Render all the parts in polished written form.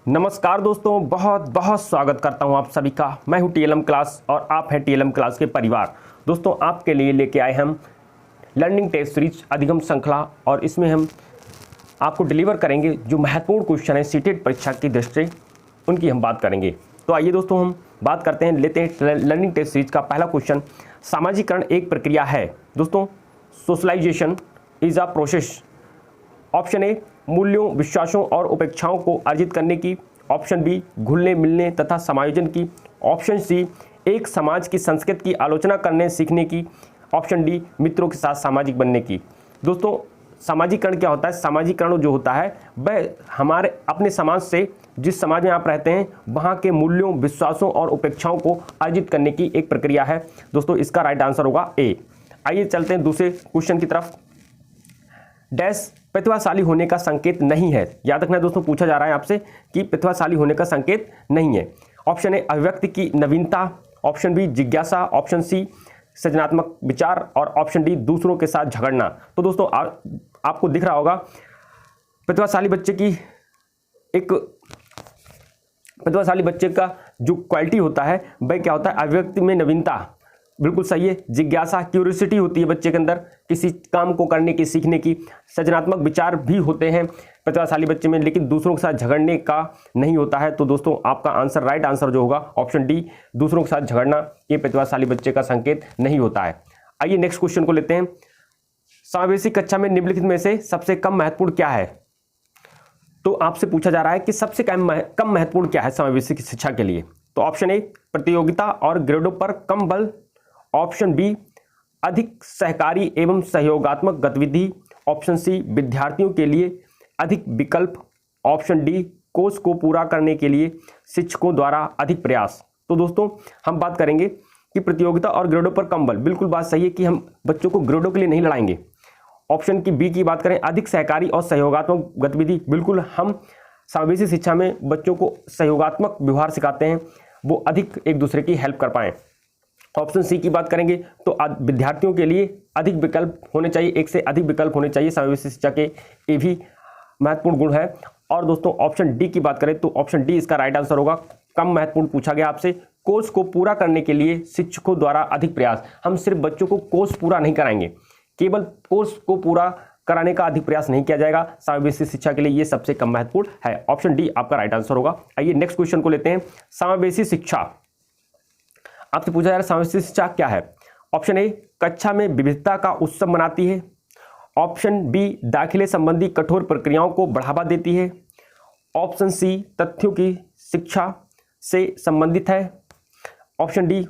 नमस्कार दोस्तों, बहुत बहुत स्वागत करता हूं आप सभी का। मैं हूं टीएलएम क्लास और आप हैं टीएलएम क्लास के परिवार। दोस्तों, आपके लिए लेके आए हम लर्निंग टेस्ट सीरीज अधिगम श्रृंखला और इसमें हम आपको डिलीवर करेंगे जो महत्वपूर्ण क्वेश्चन है सीटेट परीक्षा की दृष्टि से, उनकी हम बात करेंगे। तो आइए दोस्तों, हम बात करते हैं, लेते हैं लर्निंग टेस्ट सीरीज का पहला क्वेश्चन। सामाजिकरण एक प्रक्रिया है। दोस्तों, socialization is a process. Option A, मूल्यों, विश्वासों और उपेक्षाओं को अर्जित करने की। ऑप्शन बी, घुलने मिलने तथा समायोजन की। ऑप्शन सी, एक समाज की संस्कृति की आलोचना करने सीखने की। ऑप्शन डी, मित्रों के साथ सामाजिक बनने की। दोस्तों, सामाजिकरण क्या होता है? सामाजिकरण जो होता है वह हमारे अपने समाज से, जिस समाज में आप रहते हैं वहाँ के मूल्यों, विश्वासों और उपेक्षाओं को अर्जित करने की एक प्रक्रिया है। दोस्तों, इसका राइट आंसर होगा ए। आइए चलते हैं दूसरे क्वेश्चन की तरफ। डैश प्रतिभाशाली होने का संकेत नहीं है। याद रखना दोस्तों, पूछा जा रहा है आपसे कि प्रतिभाशाली होने का संकेत नहीं है। ऑप्शन ए, अभिव्यक्ति की नवीनता। ऑप्शन बी, जिज्ञासा। ऑप्शन सी, सृजनात्मक विचार। और ऑप्शन डी, दूसरों के साथ झगड़ना। तो दोस्तों, आपको दिख रहा होगा प्रतिभाशाली बच्चे का जो क्वालिटी होता है वह क्या होता है? अभिव्यक्ति में नवीनता, बिल्कुल सही है। जिज्ञासा, क्यूरियोसिटी होती है बच्चे के अंदर किसी काम को करने की, सीखने की। सृजनात्मक विचार भी होते हैं प्रतिभाशाली बच्चे में, लेकिन दूसरों के साथ झगड़ने का नहीं होता है। तो दोस्तों, आपका आंसर, राइट आंसर जो होगा ऑप्शन डी, दूसरों के साथ झगड़ना, ये प्रतिभाशाली बच्चे का संकेत नहीं होता है। आइए नेक्स्ट क्वेश्चन को लेते हैं। समावेशी कक्षा में निम्नलिखित में से सबसे कम महत्वपूर्ण क्या है? तो आपसे पूछा जा रहा है कि सबसे कम महत्वपूर्ण क्या है समावेशी की शिक्षा के लिए। तो ऑप्शन ए, प्रतियोगिता और ग्रेडों पर कम बल। ऑप्शन बी, अधिक सहकारी एवं सहयोगात्मक गतिविधि। ऑप्शन सी, विद्यार्थियों के लिए अधिक विकल्प। ऑप्शन डी, कोर्स को पूरा करने के लिए शिक्षकों द्वारा अधिक प्रयास। तो दोस्तों, हम बात करेंगे कि प्रतियोगिता और ग्रेडों पर कम बल, बिल्कुल बात सही है कि हम बच्चों को ग्रेडों के लिए नहीं लड़ाएंगे। ऑप्शन की बी की बात करें, अधिक सहकारी और सहयोगात्मक गतिविधि, बिल्कुल हम समावेशी शिक्षा में बच्चों को सहयोगात्मक व्यवहार सिखाते हैं, वो अधिक एक दूसरे की हेल्प कर पाएँ। ऑप्शन सी की बात करेंगे तो विद्यार्थियों के लिए अधिक विकल्प होने चाहिए, एक से अधिक विकल्प होने चाहिए समावेशी शिक्षा के, ये भी महत्वपूर्ण गुण है। और दोस्तों, ऑप्शन डी की बात करें तो ऑप्शन डी इसका राइट आंसर होगा। कम महत्वपूर्ण पूछा गया आपसे, कोर्स को पूरा करने के लिए शिक्षकों द्वारा अधिक प्रयास। हम सिर्फ बच्चों को कोर्स पूरा नहीं कराएंगे, केवल कोर्स को पूरा कराने का अधिक प्रयास नहीं किया जाएगा समावेशी शिक्षा के लिए, ये सबसे कम महत्वपूर्ण है। ऑप्शन डी आपका राइट आंसर होगा। आइए नेक्स्ट क्वेश्चन को लेते हैं। समावेशी शिक्षा, आपसे पूछा जा रहा है समावेशी शिक्षा क्या है? ऑप्शन ए, कक्षा में विविधता का उत्सव मनाती है। ऑप्शन बी, दाखिले संबंधी कठोर प्रक्रियाओं को बढ़ावा देती है। ऑप्शन सी, तथ्यों की शिक्षा से संबंधित है। ऑप्शन डी,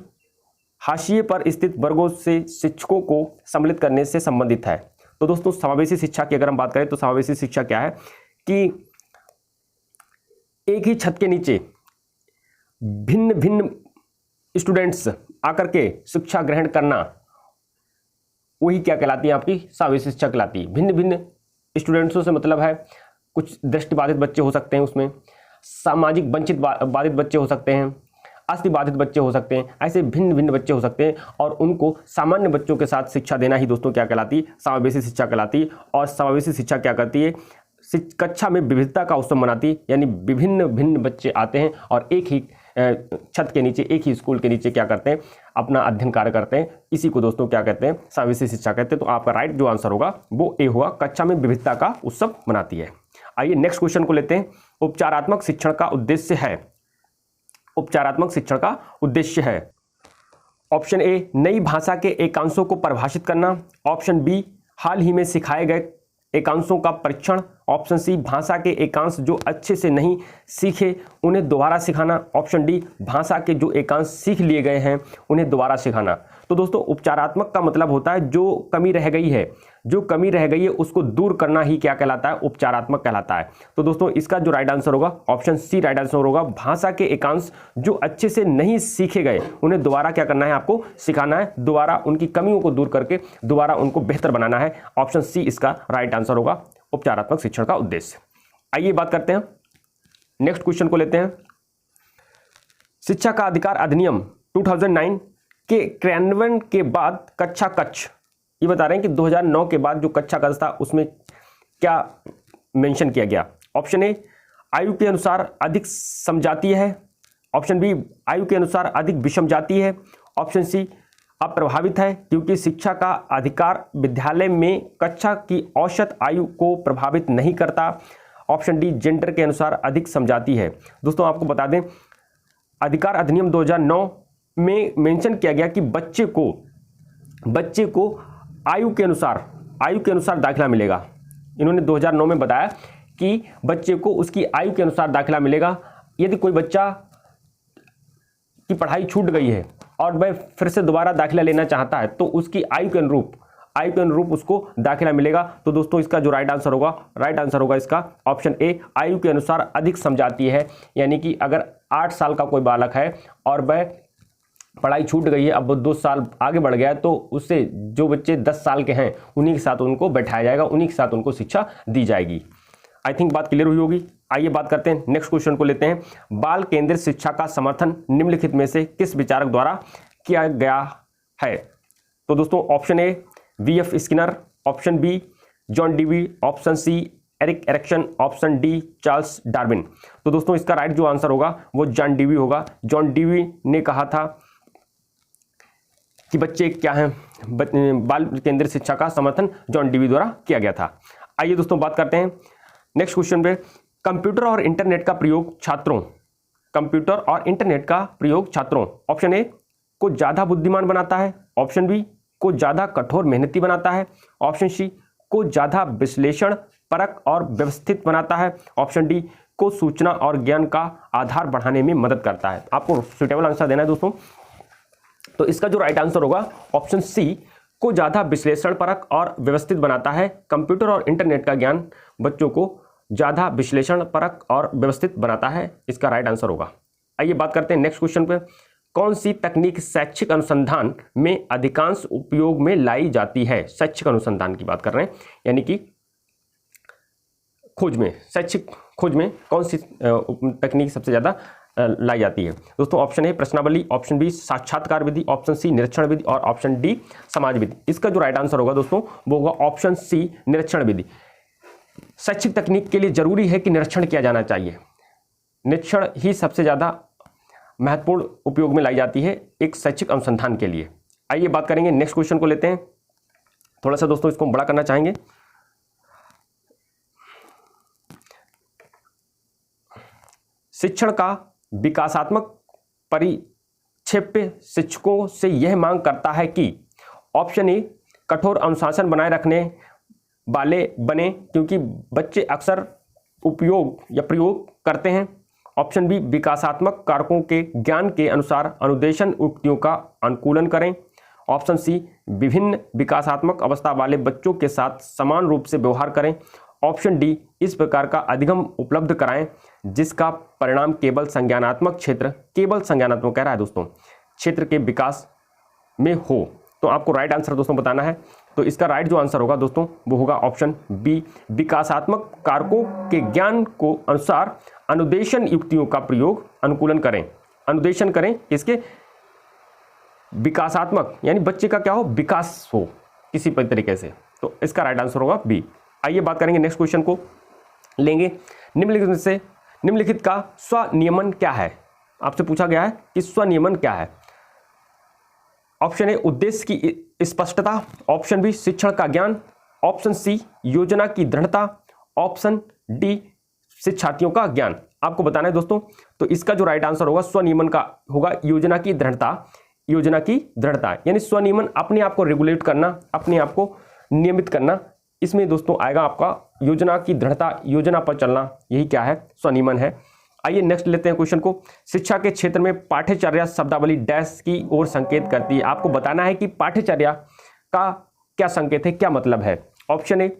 हाशिए पर स्थित वर्गों से शिक्षकों को सम्मिलित करने से संबंधित है। तो दोस्तों, समावेशी शिक्षा की अगर हम बात करें तो समावेशी शिक्षा क्या है कि एक ही छत के नीचे भिन्न भिन्न स्टूडेंट्स आकर के शिक्षा ग्रहण करना, वही क्या कहलाती है? आपकी समावेशी शिक्षा कहलाती है। भिन्न भिन्न स्टूडेंट्सों से मतलब है कुछ दृष्टिबाधित बच्चे हो सकते हैं, उसमें सामाजिक वंचित बाधित बच्चे हो सकते हैं, अस्थि बाधित बच्चे हो सकते हैं, ऐसे भिन्न भिन्न बच्चे हो सकते हैं, और उनको सामान्य बच्चों के साथ शिक्षा देना ही दोस्तों क्या कहलाती है? समावेशी शिक्षा कहलाती है। और समावेशी शिक्षा क्या करती है? कक्षा में विविधता का उत्सव मनाती है, यानी विभिन्न भिन्न बच्चे आते हैं और एक ही छत के नीचे, एक ही स्कूल के नीचे क्या करते हैं? अपना अध्ययन कार्य करते हैं। इसी को दोस्तों क्या कहते हैं? समावेशी शिक्षा कहते हैं। तो आपका राइट जो आंसर होगा वो ए होगा, कक्षा में विविधता का उत्सव मनाती है। आइए नेक्स्ट क्वेश्चन को लेते हैं। उपचारात्मक शिक्षण का उद्देश्य है। उपचारात्मक शिक्षण का उद्देश्य है ऑप्शन ए, नई भाषा के एकांशों को परिभाषित करना। ऑप्शन बी, हाल ही में सिखाए गए एकांशों का परीक्षण। ऑप्शन सी, भाषा के एकांश जो अच्छे से नहीं सीखे उन्हें दोबारा सिखाना। ऑप्शन डी, भाषा के जो एकांश सीख लिए गए हैं उन्हें दोबारा सिखाना। तो दोस्तों, उपचारात्मक का मतलब होता है जो कमी रह गई है, जो कमी रह गई है उसको दूर करना ही क्या कहलाता है? उपचारात्मक कहलाता है। तो दोस्तों, इसका जो राइट आंसर होगा ऑप्शन सी राइट आंसर होगा। भाषा के एकांश जो अच्छे से नहीं सीखे गए उन्हें दोबारा क्या करना है? आपको सिखाना है, दोबारा उनकी कमियों को दूर करके दोबारा उनको बेहतर बनाना है। ऑप्शन सी इसका राइट आंसर होगा, उपचारात्मक शिक्षण का उद्देश्य। आइए बात करते हैं, नेक्स्ट क्वेश्चन को लेते हैं। शिक्षा का अधिकार अधिनियम 2009 के क्रियान्वयन के बाद कक्षा कक्ष, ये बता रहे हैं कि 2009 के बाद जो कक्षा कक्ष था उसमें क्या मेंशन किया गया। ऑप्शन ए, आयु के अनुसार अधिक समजातीय है। ऑप्शन बी, आयु के अनुसार अधिक विषमजातीय है। ऑप्शन सी, अप्रभावित है क्योंकि शिक्षा का अधिकार विद्यालय में कक्षा की औसत आयु को प्रभावित नहीं करता। ऑप्शन डी, जेंडर के अनुसार अधिक समजाती है। दोस्तों आपको बता दें, अधिकार अधिनियम 2009 में मेंशन किया गया कि बच्चे को आयु के अनुसार दाखिला मिलेगा। इन्होंने 2009 में बताया कि बच्चे को उसकी आयु के अनुसार दाखिला मिलेगा। यदि कोई बच्चा की पढ़ाई छूट गई है और वह फिर से दोबारा दाखिला लेना चाहता है तो उसकी आयु के अनुरूप उसको दाखिला मिलेगा। तो दोस्तों इसका जो राइट आंसर होगा इसका ऑप्शन ए, आयु के अनुसार अधिक समझाती है। यानी कि अगर 8 साल का कोई बालक है और वह पढ़ाई छूट गई है, अब वो 2 साल आगे बढ़ गया है, तो उससे जो बच्चे 10 साल के हैं उन्हीं के साथ उनको बैठाया जाएगा, उन्हीं के साथ उनको शिक्षा दी जाएगी। आई थिंक बात क्लियर हुई होगी। आइए बात करते हैं, नेक्स्ट क्वेश्चन को लेते हैं। बाल केंद्रित शिक्षा का समर्थन निम्नलिखित में से किस विचारक द्वारा किया गया है? तो दोस्तों option A, B F. Skinner. Option B, John Dewey. Option C, Erik Erikson. Option D, Charles Darwin. तो दोस्तों इसका राइट जो आंसर होगा वो जॉन डीवी होगा। जॉन डीवी ने कहा था कि बच्चे क्या हैं, बाल केंद्रित शिक्षा का समर्थन जॉन डीवी द्वारा किया गया था। आइए दोस्तों बात करते हैं नेक्स्ट क्वेश्चन पे। कंप्यूटर और इंटरनेट का प्रयोग छात्रों ऑप्शन ए को ज्यादा बुद्धिमान बनाता है। ऑप्शन बी, को ज्यादा कठोर मेहनती बनाता है। ऑप्शन सी, को ज्यादा विश्लेषण परक और व्यवस्थित बनाता है। ऑप्शन डी, को सूचना और ज्ञान का आधार बढ़ाने में मदद करता है। आपको सुटेबल आंसर देना है दोस्तों। तो इसका जो राइट आंसर होगा ऑप्शन सी, को ज्यादा विश्लेषण परक और व्यवस्थित बनाता है। कंप्यूटर और इंटरनेट का ज्ञान बच्चों को ज्यादा विश्लेषण परक और व्यवस्थित बनाता है, इसका राइट आंसर होगा। आइए बात करते हैं नेक्स्ट क्वेश्चन पे। कौन सी तकनीक शैक्षिक अनुसंधान में अधिकांश उपयोग में लाई जाती है? शैक्षिक अनुसंधान की बात कर रहे हैं, यानी कि शैक्षिक खोज में कौन सी तकनीक सबसे ज्यादा लाई जाती है? दोस्तों ऑप्शन ए, प्रश्नावली। ऑप्शन बी, साक्षात्कार विधि। ऑप्शन सी, निरीक्षण विधि। और ऑप्शन डी, समाज विधि। इसका जो राइट आंसर होगा दोस्तों वो होगा ऑप्शन सी, निरीक्षण विधि। शैक्षिक तकनीक के लिए जरूरी है कि निरीक्षण किया जाना चाहिए। निरीक्षण ही सबसे ज्यादा महत्वपूर्ण उपयोग में लाई जाती है एक शैक्षिक अनुसंधान के लिए। आइए बात करेंगे नेक्स्ट क्वेश्चन को लेते हैं। थोड़ा सा दोस्तों इसको बड़ा करना चाहेंगे। शिक्षण का विकासात्मक परिक्षेप्य शिक्षकों से यह मांग करता है कि ऑप्शन ए, कठोर अनुशासन बनाए रखने वाले बने क्योंकि बच्चे अक्सर उपयोग या प्रयोग करते हैं। ऑप्शन बी, विकासात्मक कारकों के ज्ञान के अनुसार अनुदेशन युक्तियों का अनुकूलन करें। ऑप्शन सी, विभिन्न विकासात्मक अवस्था वाले बच्चों के साथ समान रूप से व्यवहार करें। ऑप्शन डी, इस प्रकार का अधिगम उपलब्ध कराएं जिसका परिणाम केवल संज्ञानात्मक कह रहा है दोस्तों, क्षेत्र के विकास में हो। तो आपको राइट आंसर दोस्तों बताना है। तो इसका राइट जो आंसर होगा दोस्तों वो होगा ऑप्शन बी, विकासात्मक कारकों के ज्ञान को अनुसार अनुदेशन युक्तियों का प्रयोग अनुकूलन करें। अनुदेशन करें इसके विकासात्मक, यानी बच्चे का क्या हो, विकास हो किसी तरीके से। तो इसका राइट आंसर होगा बी। आइए बात करेंगे नेक्स्ट क्वेश्चन को लेंगे। निम्नलिखित का स्वनियमन क्या है? आपसे पूछा गया है कि स्वनियमन क्या है। ऑप्शन ए, उद्देश्य की स्पष्टता। ऑप्शन बी, शिक्षण का ज्ञान। ऑप्शन सी, योजना की दृढ़ता। ऑप्शन डी, शिक्षार्थियों का ज्ञान। आपको बताना है दोस्तों। तो इसका जो राइट आंसर होगा स्वनियमन का होगा योजना की दृढ़ता। यानी स्वनियमन, अपने आप को रेगुलेट करना, अपने आप को नियमित करना। इसमें दोस्तों आएगा आपका योजना की दृढ़ता, योजना पर चलना, यही क्या है, स्वनियमन है। आइए नेक्स्ट लेते हैं क्वेश्चन को। शिक्षा के क्षेत्र में पाठ्यचर्या शब्दावली डैश की ओर संकेत करती है। आपको बताना है कि पाठ्यचर्या का क्या संकेत है, क्या मतलब है। ऑप्शन ए,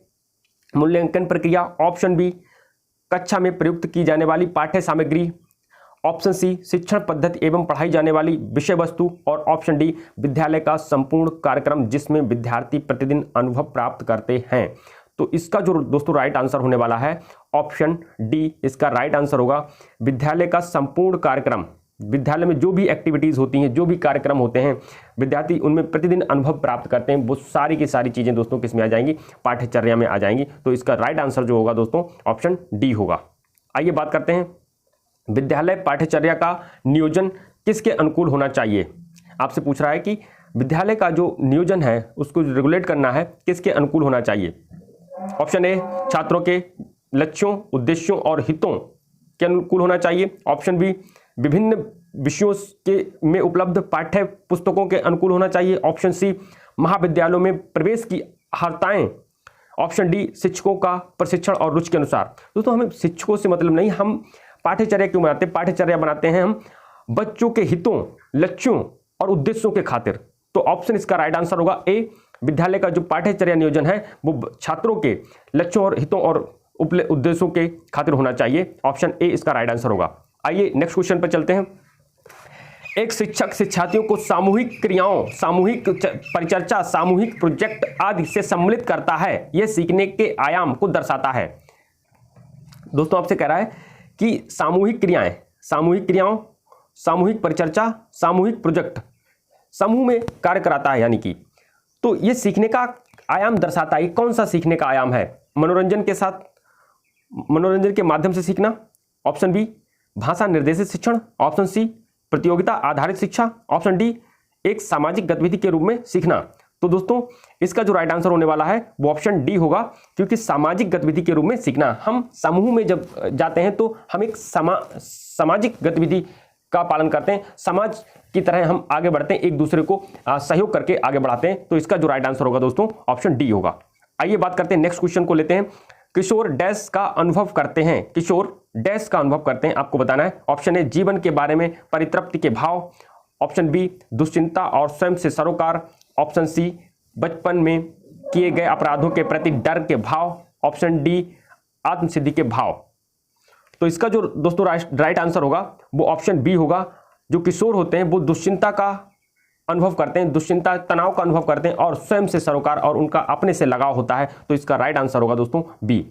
मूल्यांकन प्रक्रिया। ऑप्शन बी, कक्षा में प्रयुक्त की जाने वाली पाठ्य सामग्री। ऑप्शन सी, शिक्षण पद्धति एवं पढ़ाई जाने वाली विषय वस्तु। और ऑप्शन डी, विद्यालय का संपूर्ण कार्यक्रम जिसमें विद्यार्थी प्रतिदिन अनुभव प्राप्त करते हैं। तो इसका जो दोस्तों राइट आंसर होने वाला है ऑप्शन डी, इसका राइट आंसर होगा विद्यालय का संपूर्ण कार्यक्रम। विद्यालय में जो भी एक्टिविटीज होती हैं, जो भी कार्यक्रम होते हैं, विद्यार्थी उनमें प्रतिदिन अनुभव प्राप्त करते हैं, वो सारी की सारी चीजें दोस्तों किस में आ जाएंगी, पाठ्यचर्या में आ जाएंगी। तो इसका राइट आंसर जो होगा दोस्तों ऑप्शन डी होगा। आइए बात करते हैं, विद्यालय पाठ्यचर्या का नियोजन किसके अनुकूल होना चाहिए। आपसे पूछ रहा है कि विद्यालय का जो नियोजन है उसको रेगुलेट करना है, किसके अनुकूल होना चाहिए। ऑप्शन ए, छात्रों के लक्ष्यों, उद्देश्यों और हितों के अनुकूल होना चाहिए। ऑप्शन बी, विभिन्न विषयों के में उपलब्ध पाठ्य पुस्तकों के अनुकूल होना चाहिए। ऑप्शन सी, महाविद्यालयों में प्रवेश की अर्हताएं। ऑप्शन डी, शिक्षकों का प्रशिक्षण और रुचि के अनुसार। दोस्तों हमें शिक्षकों से मतलब नहीं, हम पाठ्यचर्या क्यों बनाते हैं, पाठ्यचर्या बनाते हैं हम बच्चों के हितों, लक्ष्यों और उद्देश्यों के खातिर। तो ऑप्शन इसका राइट आंसर होगा ए, विद्यालय का जो पाठ्यचर्या नियोजन है वो छात्रों के लक्ष्यों और हितों और उद्देश्यों के खातिर होना चाहिए। ऑप्शन ए इसका राइट आंसर होगा। आइए नेक्स्ट क्वेश्चन पर चलते हैं। एक शिक्षक शिक्षार्थियों को सामूहिक क्रियाओं, सामूहिक परिचर्चा, सामूहिक प्रोजेक्ट आदि से सम्मिलित करता है, यह सीखने के आयाम को दर्शाता है। दोस्तों आपसे कह रहा है कि सामूहिक क्रियाएं, सामूहिक क्रियाओं, सामूहिक परिचर्चा, सामूहिक प्रोजेक्ट, समूह में कार्य कराता है यानी कि, तो यह सीखने का आयाम दर्शाता है। कौन सा सीखने का आयाम है? मनोरंजन के साथ, मनोरंजन के माध्यम से सीखना। ऑप्शन बी, भाषा निर्देशित शिक्षण। ऑप्शन सी, प्रतियोगिता आधारित शिक्षा। ऑप्शन डी, एक सामाजिक गतिविधि के रूप में सीखना। तो दोस्तों इसका जो राइट आंसर होने वाला है वो ऑप्शन डी होगा, क्योंकि सामाजिक गतिविधि के रूप में सीखना, हम समूह में जब जाते हैं तो हम एक सामाजिक गतिविधि का पालन करते हैं, समाज की तरह हम आगे बढ़ते हैं, एक दूसरे को सहयोग करके आगे बढ़ाते हैं। तो इसका जो राइट आंसर होगा दोस्तों ऑप्शन डी होगा। आइए बात करते हैं, नेक्स्ट क्वेश्चन को लेते हैं। किशोर डैश का अनुभव करते हैं, किशोर डैश का अनुभव करते हैं, आपको बताना है। ऑप्शन ए, जीवन के बारे में परितृप्ति के भाव। ऑप्शन बी, दुश्चिंता और स्वयं से सरोकार। ऑप्शन सी, बचपन में किए गए अपराधों के प्रति डर के भाव। ऑप्शन डी, आत्मसिद्धि के भाव। तो इसका जो दोस्तों राइट आंसर होगा वो ऑप्शन बी होगा। जो किशोर होते हैं वो दुश्चिंता का अनुभव करते हैं, दुश्चिंता, तनाव का अनुभव करते हैं और स्वयं से सरोकार और उनका अपने से लगाव होता है। तो इसका राइट आंसर होगा दोस्तों बी।